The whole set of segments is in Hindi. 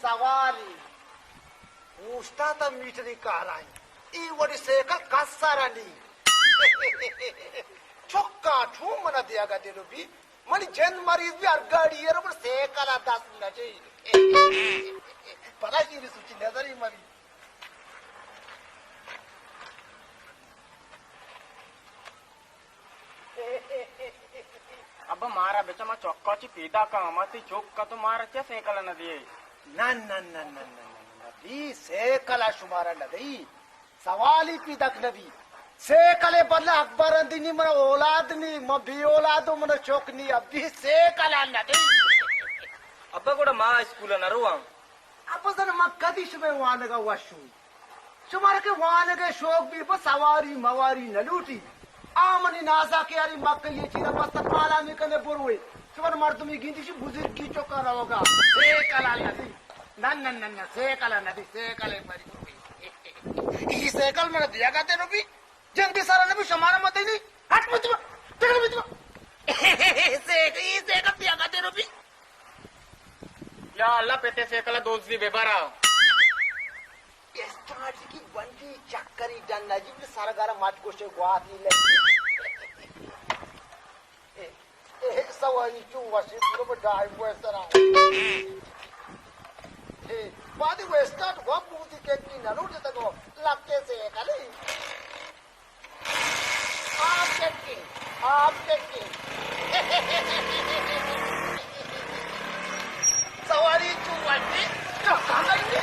सवारी पूछता था मीटरी काराई ई वडी सेकल कस्सारनी चोक्का ठू मना दिया गा देलो भी मनी जन मरीज भी अरगाड़ी है पर सेकल दास न चाहिए पता की सूची नजर ही मरी अब मारा बेचा मा चौक्का ची पीदा का हमारी चौक का तो मारा क्या सेकल न दिए नदी सेकला शुमारा नदी सवाली पीदक नदी सेकले बदला अकबर अंदिनी मन औलाद नी म भी औलादो मन चौकनी अभी सेकला नदी अब కూడా మా స్కూల్ నరువా अब जन म कदी शुमे वानगा वशु शुमार के वानगे शौक भी बस सवारी मवारी नलूटी आमनी नासा के यारी मक्कली चीरा मस्त पाला में कने बुरवे शुमार मर तुम्ही गिंदी शी बुजुर्ग की चौका रहोगा सेकला नदी नन सेकला नदी सेकले मरी ई सेकल में दिया गाते नो भी जन भी सारा ने भी समारा मत ही नहीं हट मत चल मत ई सेकल दिया गाते नो भी या अल्लाह पेते सेकल दोस्त दी बेबारा स्टार्ट की बंदी चक्करी डन नजीब सारा गारा माट को से गुआती लगी ए सवारी चू वशी तो बडाई वो सरा बादी वो स्टार्ट वो मूवी के की ना रोज तक लगते से खाली आप के सवारी चुवानी क्या करेंगे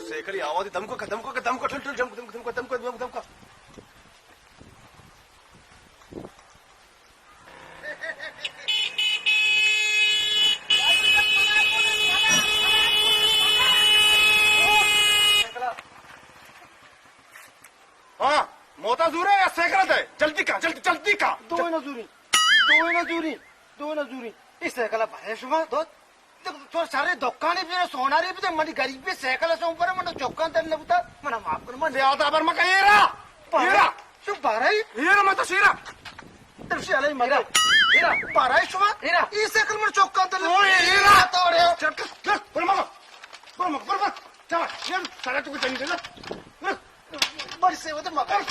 सेकली आवाज दमको दमको हाँ मोता जूर है या सेकरत है जल्दी का दो नजूरी इस सेकला भाई शुमा दो तो सारे दुकाने पे सोना रे पे मनी गरीब पे साइकिल से ऊपर मन चौका तन नबता मन माफ कर मन यादा बर मका येरा शु बाराई येरा मत सीरा तरसी आले मरा येरा बाराई शुमा येरा ई साइकिल में चौका तन ओ येरा तोड़े चल पर चल ये सारा तू चली दे बड़ी से वो तो मकर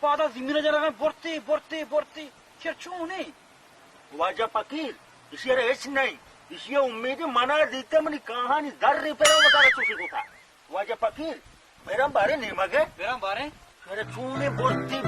पादा जिमीन जरा में बोरती चर्चूने वाजा पकीर इसी रेस नहीं इसी उम्मीद मना देते मनी कहानी दर रिपेयर बता चुकी होता वाजा पकीर मेरा बारे नहीं मगे मेरे चूने बोरती